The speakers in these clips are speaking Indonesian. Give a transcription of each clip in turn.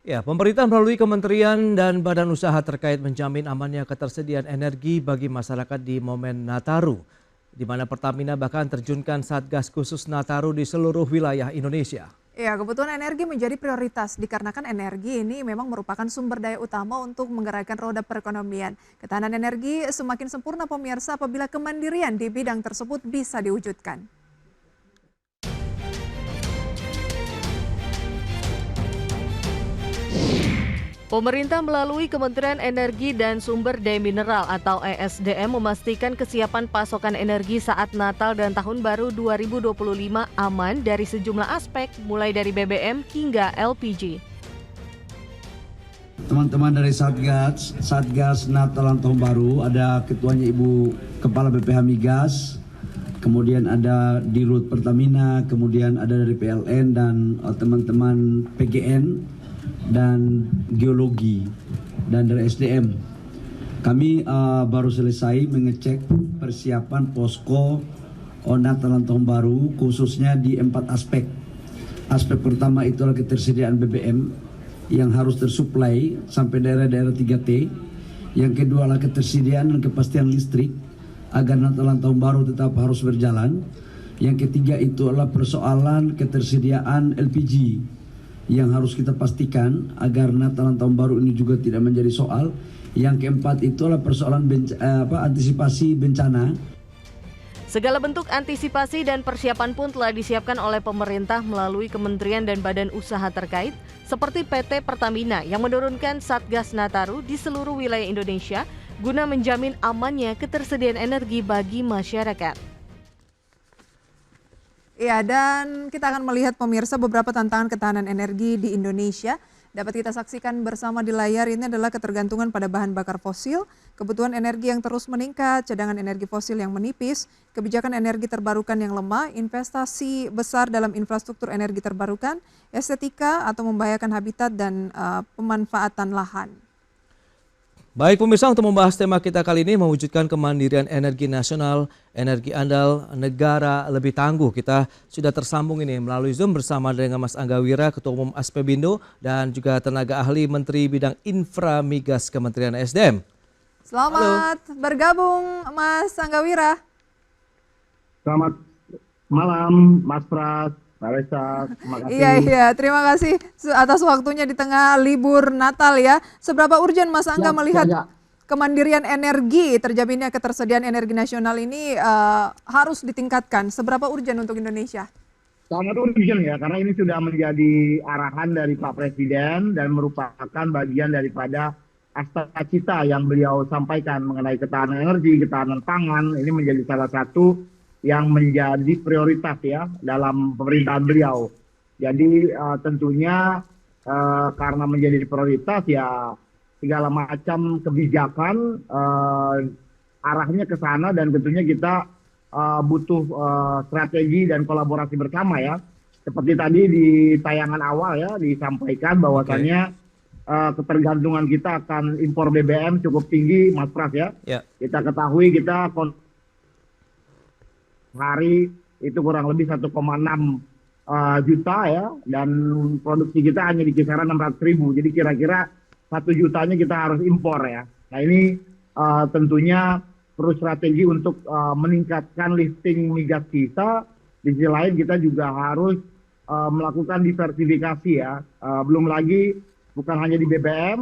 Ya, pemerintah melalui kementerian dan badan usaha terkait menjamin amannya ketersediaan energi bagi masyarakat di momen Nataru, di mana Pertamina bahkan terjunkan Satgas khusus Nataru di seluruh wilayah Indonesia. Ya, kebutuhan energi menjadi prioritas dikarenakan energi ini memang merupakan sumber daya utama untuk menggerakkan roda perekonomian. Ketahanan energi semakin sempurna pemirsa apabila kemandirian di bidang tersebut bisa diwujudkan. Pemerintah melalui Kementerian Energi dan Sumber Daya Mineral atau ESDM memastikan kesiapan pasokan energi saat Natal dan Tahun Baru 2025 aman dari sejumlah aspek, mulai dari BBM hingga LPG. Teman-teman dari Satgas Natal dan Tahun Baru, ada ketuanya Ibu Kepala BPH Migas, kemudian ada Dirut Pertamina, kemudian ada dari PLN dan teman-teman PGN dan Geologi dan dari SDM. Kami baru selesai mengecek persiapan posko Natal dan Tahun Baru khususnya di 4 aspek. Aspek pertama itu adalah ketersediaan BBM yang harus tersuplai sampai daerah-daerah 3T. Yang kedua adalah ketersediaan dan kepastian listrik agar Natal dan Tahun Baru tetap harus berjalan. Yang ketiga itu adalah persoalan ketersediaan LPG yang harus kita pastikan agar Natal dan Tahun Baru ini juga tidak menjadi soal. Yang keempat itu adalah persoalan antisipasi bencana. Segala bentuk antisipasi dan persiapan pun telah disiapkan oleh pemerintah melalui kementerian dan badan usaha terkait, seperti PT Pertamina yang menurunkan Satgas Nataru di seluruh wilayah Indonesia guna menjamin amannya ketersediaan energi bagi masyarakat. Ya, dan kita akan melihat pemirsa beberapa tantangan ketahanan energi di Indonesia. Dapat kita saksikan bersama di layar ini adalah ketergantungan pada bahan bakar fosil, kebutuhan energi yang terus meningkat, cadangan energi fosil yang menipis, kebijakan energi terbarukan yang lemah, investasi besar dalam infrastruktur energi terbarukan, estetika atau membahayakan habitat dan pemanfaatan lahan. Baik pemirsa, untuk membahas tema kita kali ini mewujudkan kemandirian energi nasional, energi andal, negara lebih tangguh. Kita sudah tersambung ini melalui Zoom bersama dengan Mas Angga Wira, Ketua Umum Aspemindo dan juga tenaga ahli Menteri Bidang Infra Migas Kementerian SDM. Selamat bergabung Mas Angga Wira. Selamat malam Mas Pras. Mbak Resa, terima kasih. Iya, terima kasih atas waktunya di tengah libur Natal ya. Seberapa urgen Mas Angga melihat kemandirian energi, terjawabnya ketersediaan energi nasional ini harus ditingkatkan? Seberapa urgen untuk Indonesia? Sangat urgen ya, karena ini sudah menjadi arahan dari Pak Presiden dan merupakan bagian daripada asta cita yang beliau sampaikan mengenai ketahanan energi, ketahanan pangan. Ini menjadi salah satu yang menjadi prioritas ya dalam pemerintahan beliau. Jadi tentunya karena menjadi prioritas ya segala macam kebijakan arahnya ke sana dan tentunya kita butuh strategi dan kolaborasi bersama ya. Seperti tadi di tayangan awal ya disampaikan bahwasannya ketergantungan kita akan impor BBM cukup tinggi Mas Pras ya. Kita ketahui kita hari itu kurang lebih 1,6 juta ya, dan produksi kita hanya di kisaran 600.000. Jadi kira-kira 1 jutanya kita harus impor ya. Nah ini tentunya perlu strategi untuk meningkatkan lifting migas kita. Di sisi lain kita juga harus melakukan diversifikasi ya. Belum lagi bukan hanya di BBM,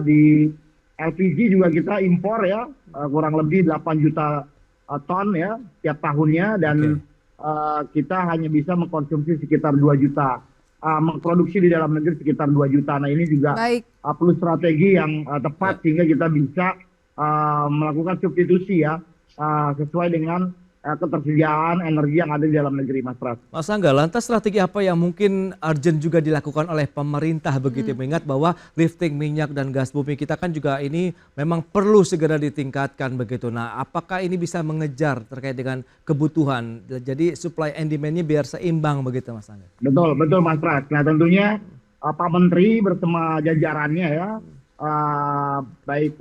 di LPG juga kita impor ya, kurang lebih 8 juta ton ya tiap tahunnya, dan kita hanya bisa mengkonsumsi sekitar 2 juta, memproduksi di dalam negeri sekitar 2 juta. Nah ini juga perlu strategi yang tepat sehingga kita bisa melakukan substitusi ya sesuai dengan ketersediaan energi yang ada di dalam negeri Mas Pras. Mas Angga, lantas strategi apa yang mungkin urgent juga dilakukan oleh pemerintah begitu, mengingat bahwa lifting minyak dan gas bumi kita kan juga ini memang perlu segera ditingkatkan begitu. Nah, apakah ini bisa mengejar terkait dengan kebutuhan? Jadi supply and demand-nya biar seimbang begitu Mas Angga. Betul Mas Pras. Nah tentunya Pak Menteri bersama jajarannya ya, baik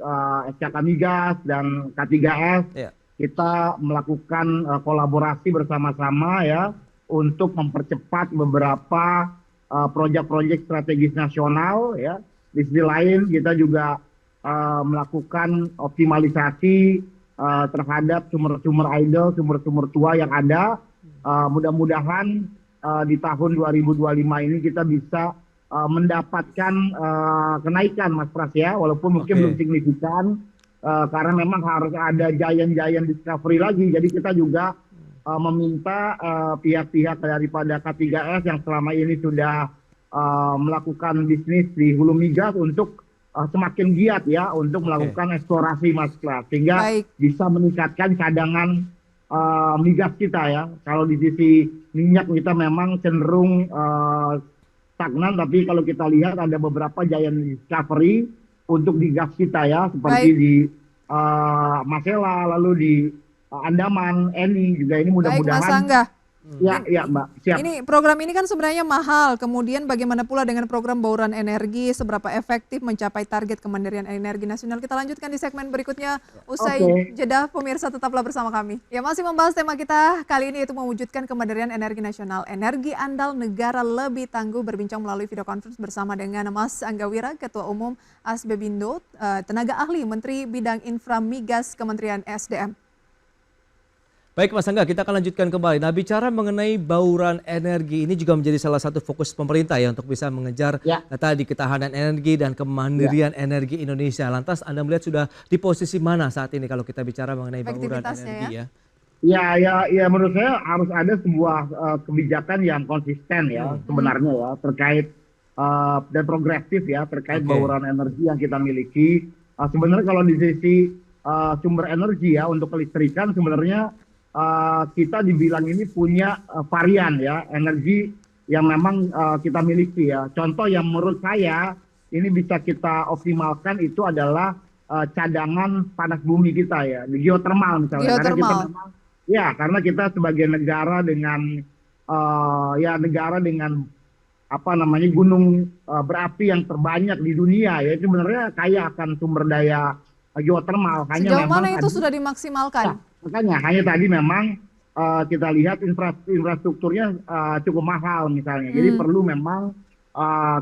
SKK Migas dan K3S, kita melakukan kolaborasi bersama-sama ya untuk mempercepat beberapa proyek-proyek strategis nasional ya. Di sisi lain kita juga melakukan optimalisasi terhadap sumber-sumber idle, sumber-sumber tua yang ada. Mudah-mudahan di tahun 2025 ini kita bisa mendapatkan kenaikan Mas Pras ya, walaupun mungkin belum signifikan karena memang harus ada giant discovery lagi. Jadi kita juga meminta pihak-pihak daripada K3S yang selama ini sudah melakukan bisnis di hulu migas untuk semakin giat ya untuk melakukan eksplorasi Mas Pras, sehingga bisa meningkatkan cadangan migas kita ya. Kalau di sisi minyak kita memang cenderung stagnan, tapi kalau kita lihat ada beberapa giant discovery untuk di gas kita ya, seperti di Masela, lalu di Andaman, Eni juga. Ini mudah-mudahan. Baik Mas Angga. Ya Mbak, siap. Ini program ini kan sebenarnya mahal, kemudian bagaimana pula dengan program bauran energi, seberapa efektif mencapai target Kemandirian Energi Nasional? Kita lanjutkan di segmen berikutnya, usai jeda. Pemirsa tetaplah bersama kami. Ya, masih membahas tema kita kali ini, yaitu mewujudkan Kemandirian Energi Nasional, energi andal negara lebih tangguh. Berbincang melalui video conference bersama dengan Mas Angga Wira, Ketua Umum Asbebindo, tenaga ahli Menteri Bidang Infra Migas Kementerian SDM. Baik Mas Angga, kita akan lanjutkan kembali. Nah, bicara mengenai bauran energi ini juga menjadi salah satu fokus pemerintah ya untuk bisa mengejar tadi ketahanan energi dan kemandirian energi Indonesia. Lantas Anda melihat sudah di posisi mana saat ini kalau kita bicara mengenai bauran energi ya? Ya, menurut saya harus ada sebuah kebijakan yang konsisten ya sebenarnya ya, terkait dan progresif ya terkait bauran energi yang kita miliki. Sebenarnya kalau di sisi sumber energi ya untuk kelistrikan sebenarnya kita dibilang ini punya varian ya energi yang memang kita miliki ya. Contoh yang menurut saya ini bisa kita optimalkan itu adalah cadangan panas bumi kita ya, di geothermal misalnya. Karena kita sebagai negara dengan gunung berapi yang terbanyak di dunia ya, itu sebenarnya kaya akan sumber daya geothermal. Sejauh mana itu sudah dimaksimalkan? Makanya hanya tadi memang kita lihat infrastrukturnya cukup mahal misalnya. Jadi perlu memang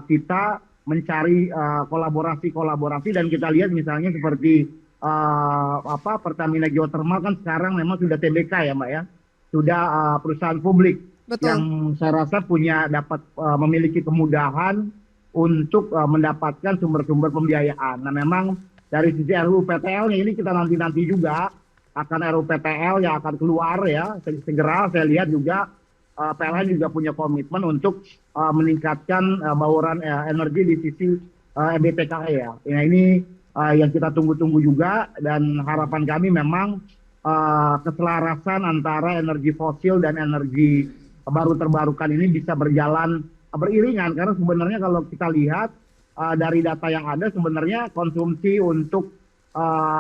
kita mencari kolaborasi dan kita lihat misalnya seperti Pertamina Geothermal kan sekarang memang sudah TBK ya Mbak ya. Sudah perusahaan publik. Betul. Yang saya rasa dapat memiliki kemudahan untuk mendapatkan sumber-sumber pembiayaan. Nah memang dari sisi RUU PTL-nya ini kita nanti juga akan RUU PTL yang akan keluar ya segera. Saya lihat juga PLN juga punya komitmen untuk meningkatkan bauran energi di sisi EBTKE ya. Nah ini yang kita tunggu-tunggu juga, dan harapan kami memang keselarasan antara energi fosil dan energi baru terbarukan ini bisa berjalan beriringan, karena sebenarnya kalau kita lihat dari data yang ada sebenarnya konsumsi untuk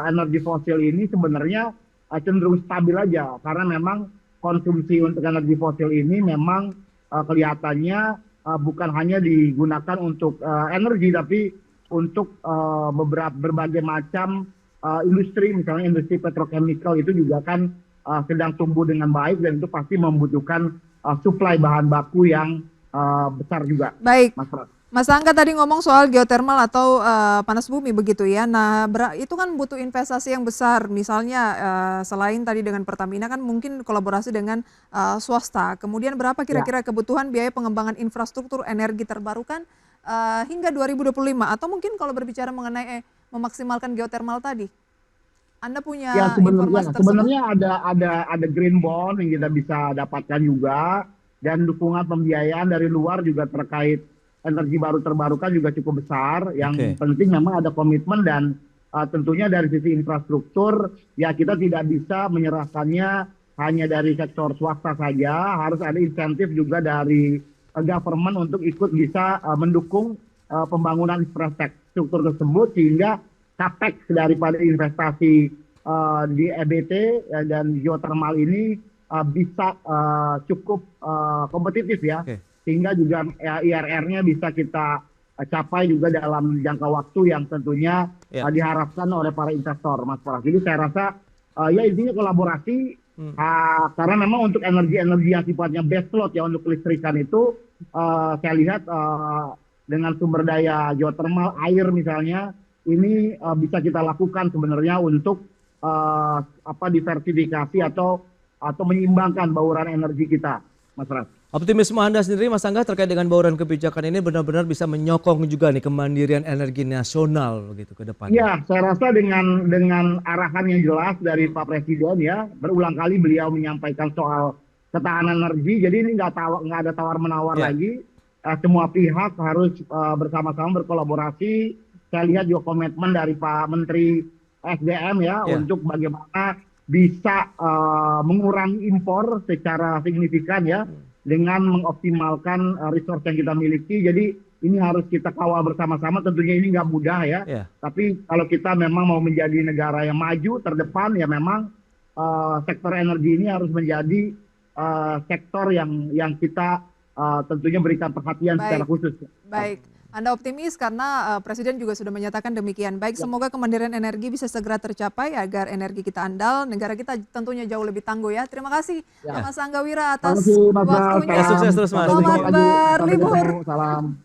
energi fosil ini sebenarnya cenderung stabil aja, karena memang konsumsi untuk energi fosil ini memang kelihatannya bukan hanya digunakan untuk energi, tapi untuk berbagai macam industri, misalnya industri petrochemical itu juga kan sedang tumbuh dengan baik, dan itu pasti membutuhkan suplai bahan baku yang besar juga. Baik. Mas Angga tadi ngomong soal geothermal atau panas bumi begitu ya. Nah itu kan butuh investasi yang besar. Misalnya selain tadi dengan Pertamina kan mungkin kolaborasi dengan swasta. Kemudian berapa kira-kira kebutuhan biaya pengembangan infrastruktur energi terbarukan hingga 2025? Atau mungkin kalau berbicara mengenai memaksimalkan geothermal tadi, Anda punya informasi tersebut? Sebenarnya ada green bond yang kita bisa dapatkan juga, dan dukungan pembiayaan dari luar juga terkait energi baru terbarukan juga cukup besar. Yang penting memang ada komitmen, dan tentunya dari sisi infrastruktur ya kita tidak bisa menyerahkannya hanya dari sektor swasta saja, harus ada insentif juga dari government untuk ikut bisa mendukung pembangunan infrastruktur tersebut, sehingga capex daripada investasi di EBT dan geothermal ini bisa cukup kompetitif ya. Sehingga juga IRR-nya bisa kita capai juga dalam jangka waktu yang tentunya diharapkan oleh para investor, Mas Pras. Jadi saya rasa ya intinya kolaborasi, karena memang untuk energi-energi yang sifatnya base load ya, untuk kelistrikan itu saya lihat dengan sumber daya geothermal air misalnya ini bisa kita lakukan sebenarnya untuk diversifikasi atau menyeimbangkan bauran energi kita, Mas Ras. Optimisme Anda sendiri Mas Angga terkait dengan bauran kebijakan ini benar-benar bisa menyokong juga nih kemandirian energi nasional begitu ke depan. Ya, saya rasa dengan arahan yang jelas dari Pak Presiden ya, berulang kali beliau menyampaikan soal ketahanan energi, jadi ini nggak ada tawar-menawar lagi. Semua pihak harus bersama-sama berkolaborasi. Saya lihat juga komitmen dari Pak Menteri SDM ya untuk bagaimana bisa mengurangi impor secara signifikan ya dengan mengoptimalkan resource yang kita miliki. Jadi ini harus kita kawal bersama-sama. Tentunya ini nggak mudah ya. Tapi kalau kita memang mau menjadi negara yang maju terdepan ya memang sektor energi ini harus menjadi sektor yang kita tentunya berikan perhatian secara khusus. Baik, Anda optimis karena Presiden juga sudah menyatakan demikian. Baik, semoga kemandirian energi bisa segera tercapai agar energi kita andal, negara kita tentunya jauh lebih tangguh ya. Terima kasih Mas Angga Wira atas waktunya. Sukses terus Mas. Selamat berlibur. Salam.